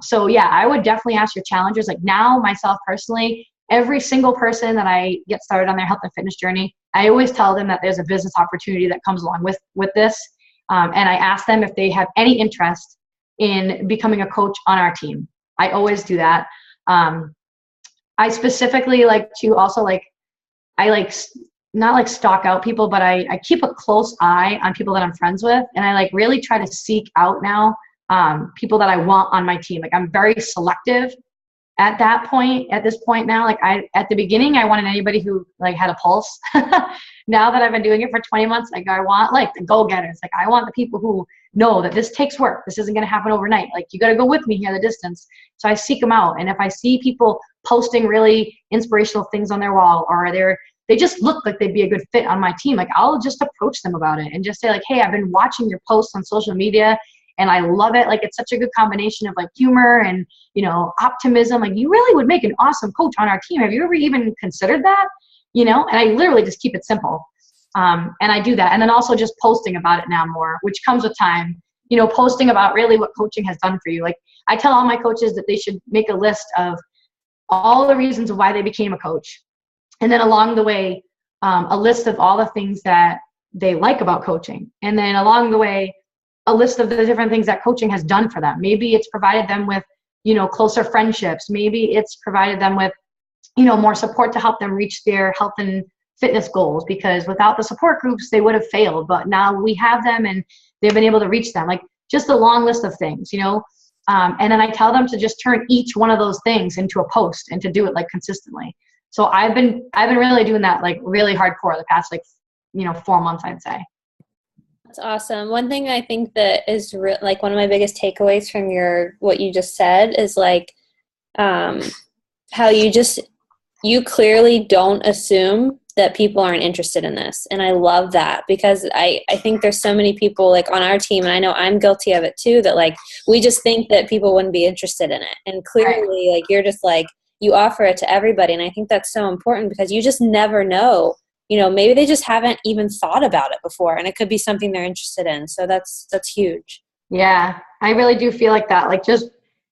So yeah, I would definitely ask your challengers. Like now, myself personally, every single person that I get started on their health and fitness journey, I always tell them that there's a business opportunity that comes along with this. And I ask them if they have any interest in becoming a coach on our team. I always do that. I specifically like to also not like stalk out people, but I keep a close eye on people that I'm friends with. And I like really try to seek out now people that I want on my team. Like I'm very selective at this point now. Like at the beginning, I wanted anybody who like had a pulse. Now that I've been doing it for 20 months, like I want like the go-getters. Like I want the people who know that this takes work. This isn't going to happen overnight. Like you got to go with me here the distance. So I seek them out. And if I see people posting really inspirational things on their wall, or they just look like they'd be a good fit on my team, like I'll just approach them about it and just say like, hey, I've been watching your posts on social media and I love it. Like it's such a good combination of like humor and, you know, optimism. Like you really would make an awesome coach on our team. Have you ever even considered that? You know, and I literally just keep it simple. And I do that. And then also just posting about it now more, which comes with time, you know, posting about really what coaching has done for you. Like I tell all my coaches that they should make a list of all the reasons why they became a coach. And then along the way, a list of all the things that they like about coaching. And then along the way, a list of the different things that coaching has done for them. Maybe it's provided them with, you know, closer friendships. Maybe it's provided them with, you know, more support to help them reach their health and fitness goals, because without the support groups, they would have failed. But now we have them and they've been able to reach them. Like just a long list of things, you know. And then I tell them to just turn each one of those things into a post and to do it like consistently. So I've been really doing that like really hardcore the past like, you know, 4 months, I'd say. That's awesome. One thing I think that is like one of my biggest takeaways from what you just said is like how you clearly don't assume that people aren't interested in this. And I love that, because I think there's so many people like on our team, and I know I'm guilty of it too, that like we just think that people wouldn't be interested in it. And clearly like you're just like, you offer it to everybody. And I think that's so important, because you just never know, you know, maybe they just haven't even thought about it before, and it could be something they're interested in. So that's huge. Yeah, I really do feel like that. Like just,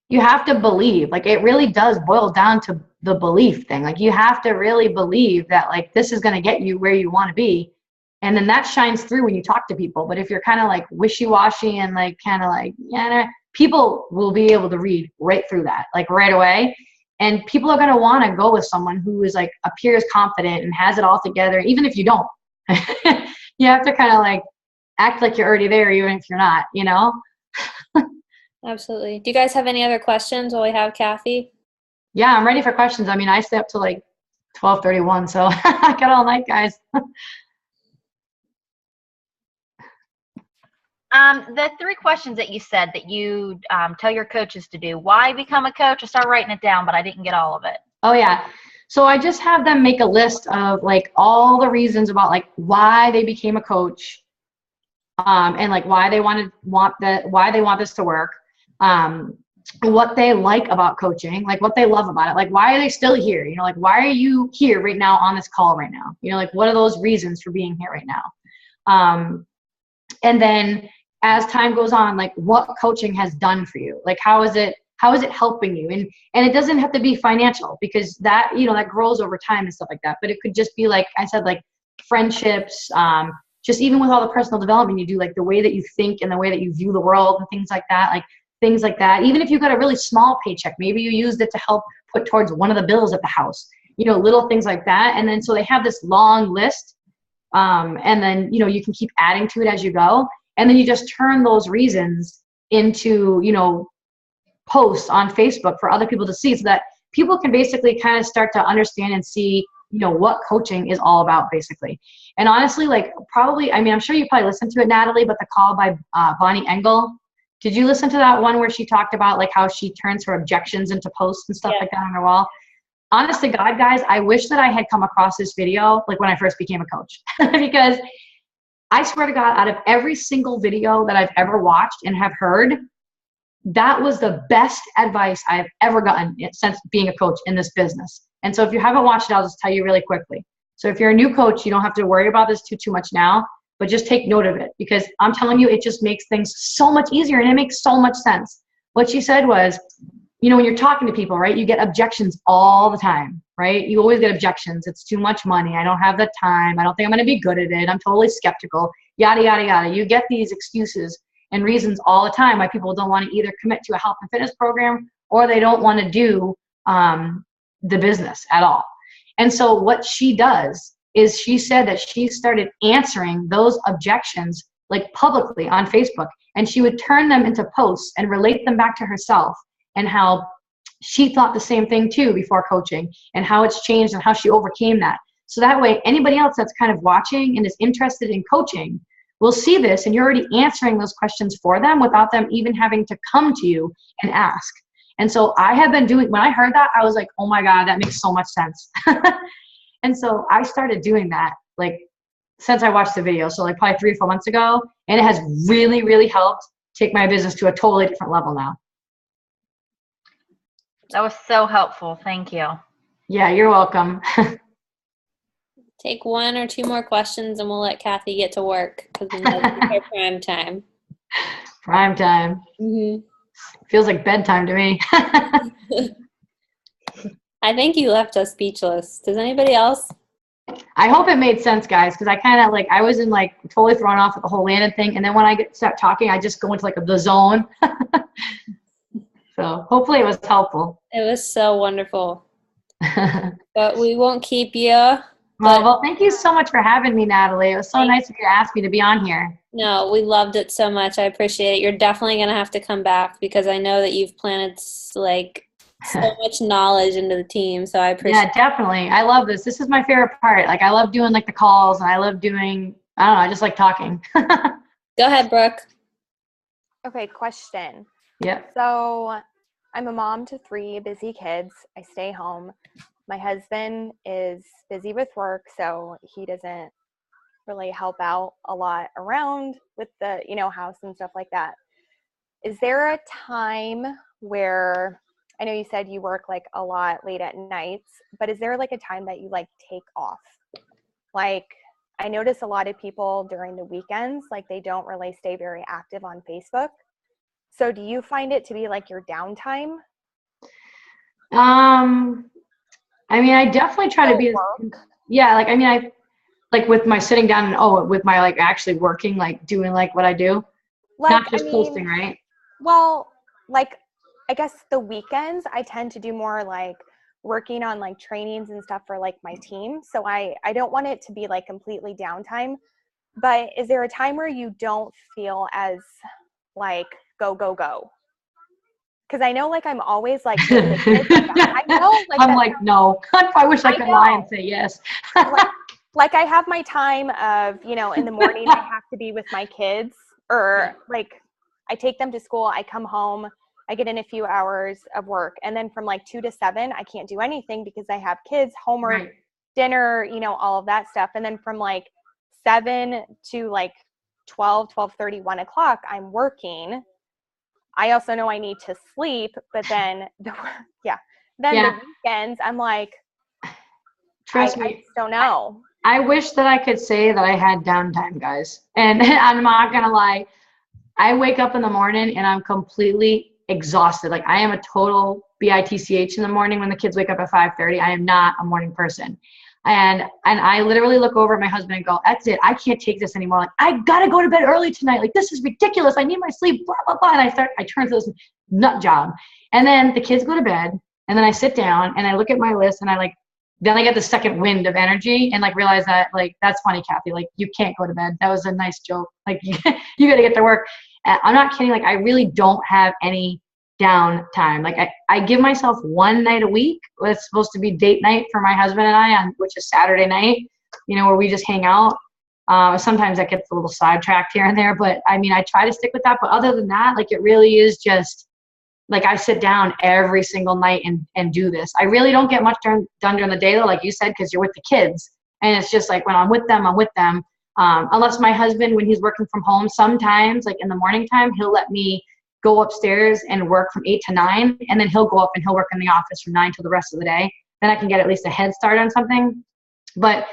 you have to believe, like it really does boil down to the belief thing. Like you have to really believe that like this is going to get you where you want to be. And then that shines through when you talk to people. But if you're kind of like wishy-washy and like kind of like, yeah, people will be able to read right through that, like right away. And people are going to want to go with someone who is like appears confident and has it all together, even if you don't. You have to kind of like act like you're already there, even if you're not, you know? Absolutely. Do you guys have any other questions while we have Kathi? Yeah, I'm ready for questions. I mean, I stay up to like 12:31, so I got all night, guys. The 3 questions that you said that you tell your coaches to do. Why become a coach? I started writing it down, but I didn't get all of it. Oh, yeah. So I just have them make a list of like all the reasons about like why they became a coach, and like why they want this to work, what they like about coaching, like what they love about it, like why are they still here? You know, like why are you here right now on this call right now? You know, like what are those reasons for being here right now? And then as time goes on, like what coaching has done for you, like how is it helping you? And it doesn't have to be financial, because that, you know, that grows over time and stuff like that. But it could just be like I said, like friendships, just even with all the personal development you do, like the way that you think and the way that you view the world and things like that, like things like that. Even if you got a really small paycheck, maybe you used it to help put towards one of the bills at the house, you know, little things like that. And then so they have this long list. And then, you know, you can keep adding to it as you go. And then you just turn those reasons into, you know, posts on Facebook for other people to see, so that people can basically kind of start to understand and see, you know, what coaching is all about basically. And honestly, like probably, I mean, I'm sure you probably listened to it, Natalie, but the call by Bonnie Engel, did you listen to that one where she talked about like how she turns her objections into posts and stuff like that on her wall? Honest to God, guys, I wish that I had come across this video like when I first became a coach, because I swear to God, out of every single video that I've ever watched and have heard, that was the best advice I've ever gotten since being a coach in this business. And so if you haven't watched it, I'll just tell you really quickly. So if you're a new coach, you don't have to worry about this too much now, but just take note of it, because I'm telling you, it just makes things so much easier and it makes so much sense. What she said was, you know, when you're talking to people, right, you get objections all the time, right? You always get objections. It's too much money. I don't have the time. I don't think I'm going to be good at it. I'm totally skeptical, yada, yada, yada. You get these excuses and reasons all the time why people don't want to either commit to a health and fitness program or they don't want to do the business at all. And so what she does is she said that she started answering those objections like publicly on Facebook, and she would turn them into posts and relate them back to herself and how she thought the same thing too before coaching and how it's changed and how she overcame that. So that way anybody else that's kind of watching and is interested in coaching will see this, and you're already answering those questions for them without them even having to come to you and ask. And so I have been doing, when I heard that, I was like, oh my God, that makes so much sense. And so I started doing that like since I watched the video. So like probably 3 or 4 months ago, and it has really, really helped take my business to a totally different level now. That was so helpful. Thank you. Yeah, you're welcome. Take 1 or 2 more questions and we'll let Kathi get to work, because we know it's her prime time. Prime time. Mm-hmm. Feels like bedtime to me. I think you left us speechless. Does anybody else? I hope it made sense, guys, because I kind of like, I was in like totally thrown off with the whole Landon thing. And then when I start talking, I just go into like the zone. So hopefully it was helpful. It was so wonderful. But we won't keep you. Well, thank you so much for having me, Natalie. It was so nice of you to ask me to be on here. No, we loved it so much. I appreciate it. You're definitely going to have to come back, because I know that you've planted like so much knowledge into the team. So I appreciate it. Yeah, definitely. I love this. This is my favorite part. Like I love doing like the calls, and I love doing, I don't know, I just like talking. Go ahead, Brooke. Okay, question. Yep. So I'm a mom to 3 busy kids. I stay home. My husband is busy with work, so he doesn't really help out a lot around with the, house and stuff like that. Is there a time where, I know you said you work like a lot late at nights, but is there like a time that you like take off? Like I notice a lot of people during the weekends, like they don't really stay very active on Facebook. So do you find it to be like your downtime? I mean, I definitely try to be, yeah, like, I mean, I, like with my sitting down and, with my, like, actually working, like, doing, like, what I do, like, not just posting, right? Well, like, I guess the weekends, I tend to do more, like, working on, like, trainings and stuff for, like, my team, so I don't want it to be, like, completely downtime, but is there a time where you don't feel as, like, go, go, go? Because I know, like, I'm always, like, with the kids. I know, like, I'm like, no. I wish I could lie and say yes. like, I have my time of, in the morning I have to be with my kids, or, like, I take them to school, I come home, I get in a few hours of work, and then from, like, 2 to 7, I can't do anything because I have kids, homework, dinner, all of that stuff. And then from, like, 7 to, like, 12:30, 1 o'clock, I'm working. I also know I need to sleep, but then the weekends, I'm like, Trust me, I just don't know. I wish that I could say that I had downtime, guys. And I'm not going to lie. I wake up in the morning and I'm completely exhausted. Like I am a total bitch in the morning when the kids wake up at 5:30. I am not a morning person. And I literally look over at my husband and go, that's it. I can't take this anymore. Like, I got to go to bed early tonight. Like, this is ridiculous. I need my sleep, blah, blah, blah. And I turn to this nut job. And then the kids go to bed. And then I sit down and I look at my list and then I get the second wind of energy and like realize that like, that's funny, Kathi. Like, you can't go to bed. That was a nice joke. Like, you got to get to work. I'm not kidding. Like, I really don't have any downtime. Like I give myself one night a week. It's supposed to be date night for my husband and I, which is Saturday night, where we just hang out. Sometimes that gets a little sidetracked here and there, but I mean, I try to stick with that. But other than that, like it really is just like I sit down every single night and do this. I really don't get much done during the day though, like you said, because you're with the kids. And it's just like when I'm with them, Unless my husband, when he's working from home, sometimes like in the morning time, he'll let me go upstairs and work from 8 to 9, and then he'll go up and he'll work in the office from 9 till the rest of the day. Then I can get at least a head start on something. But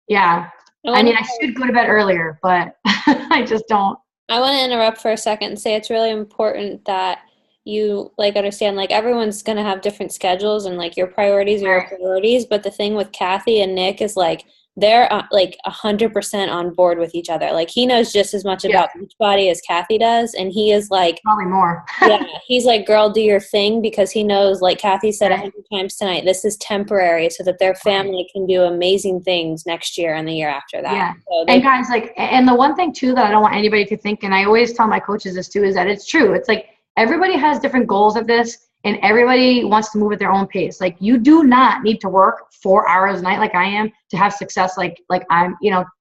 yeah, I mean, I should go to bed earlier, but I just don't. I want to interrupt for a second and say it's really important that you like understand like everyone's going to have different schedules and like your priorities are your priorities. But the thing with Kathi and Nick is like they're like 100% on board with each other. Like he knows just as much about Beachbody as Kathi does, and he is like probably more. Yeah, he's like, girl, do your thing, because he knows, like Kathi said 100 times tonight, this is temporary so that their family can do amazing things next year and the year after that. Yeah. So and guys, like, and the one thing too that I don't want anybody to think, and I always tell my coaches this too, is that it's true. It's like everybody has different goals of this, and everybody wants to move at their own pace. Like you do not need to work 4 hours a night like I am to have success like I'm,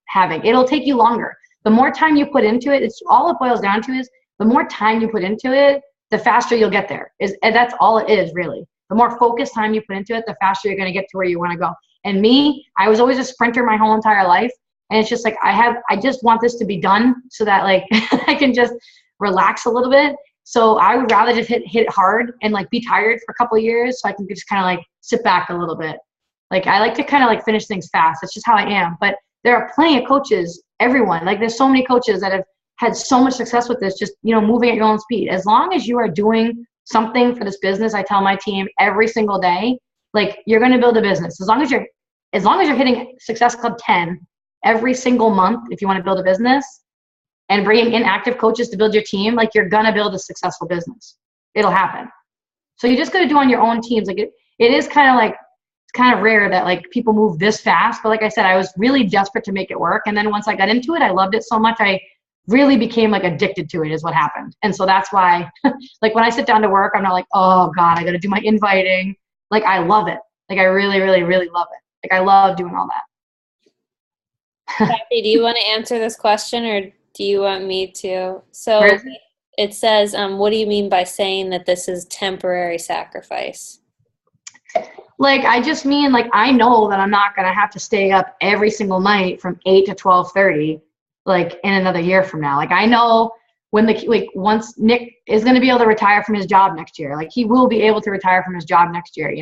having. It'll take you longer. The more time you put into it, it's all it boils down to is the more time you put into it, the faster you'll get there. And that's all it is, really. The more focused time you put into it, the faster you're going to get to where you want to go. And me, I was always a sprinter my whole entire life. And it's just like, I just want this to be done so that like I can just relax a little bit. So I would rather just hit it hard and like be tired for a couple of years so I can just kind of like sit back a little bit. Like I like to kind of like finish things fast. That's just how I am. But there are plenty of coaches, everyone, like there's so many coaches that have had so much success with this, just, moving at your own speed. As long as you are doing something for this business, I tell my team every single day, like you're going to build a business. As long as you're hitting Success Club 10 every single month, if you want to build a business and bringing in active coaches to build your team, like you're going to build a successful business. It'll happen. So you just got to do on your own teams. Like it is kind of like, it's kind of rare that like people move this fast. But like I said, I was really desperate to make it work. And then once I got into it, I loved it so much. I really became like addicted to it is what happened. And so that's why like when I sit down to work, I'm not like, oh God, I got to do my inviting. Like I love it. Like I really, really, really love it. Like I love doing all that. Kathi, do you want to answer this question or do you want me to? So it says, what do you mean by saying that this is temporary sacrifice? Like, I just mean like, I know that I'm not going to have to stay up every single night from 8 to 12:30. Like in another year from now. Like I know when once Nick is going to be able to retire from his job next year, like he will be able to retire from his job next year,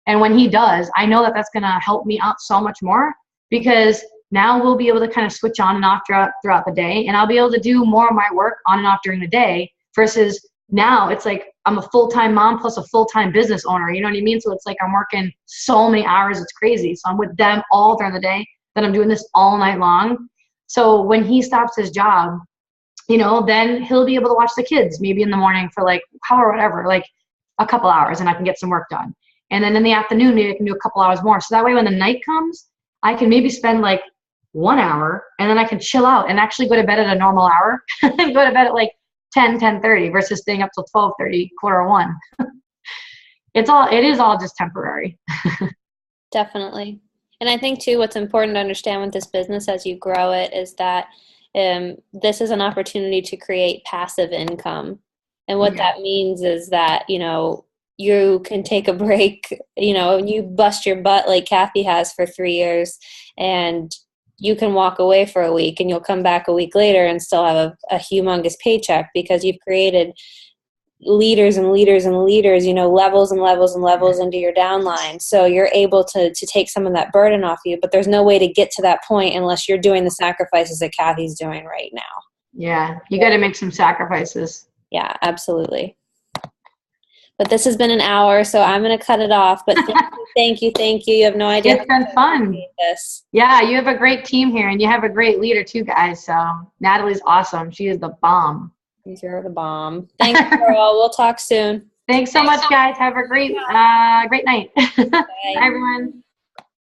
and when he does, I know that that's going to help me out so much more because now we'll be able to kind of switch on and off throughout the day, and I'll be able to do more of my work on and off during the day versus now it's like I'm a full-time mom plus a full-time business owner, you know what I mean? So it's like I'm working so many hours, it's crazy. So I'm with them all during the day, then I'm doing this all night long. So when he stops his job, then he'll be able to watch the kids maybe in the morning for like whatever, like a couple hours, and I can get some work done. And then in the afternoon, maybe I can do a couple hours more. So that way when the night comes, I can maybe spend like 1 hour and then I can chill out and actually go to bed at a normal hour and go to bed at like 10:30 versus staying up till 12:30, 1:15. It is all just temporary. Definitely. And I think too, what's important to understand with this business as you grow it is that this is an opportunity to create passive income. And what that means is that, you can take a break, you bust your butt like Kathi has for 3 years and you can walk away for a week and you'll come back a week later and still have a humongous paycheck because you've created leaders and leaders and leaders, levels and levels and levels into your downline. So you're able to take some of that burden off you, but there's no way to get to that point unless you're doing the sacrifices that Kathy's doing right now. Yeah. You got to make some sacrifices. Yeah, absolutely. But this has been an hour, so I'm going to cut it off. But thank you. You have no idea. It's been fun. Yeah, you have a great team here, and you have a great leader too, guys. So Natalie's awesome. She is the bomb. You're the bomb. Thanks, girl. We'll talk soon. Thanks so much, guys. Have a great night. Bye, everyone.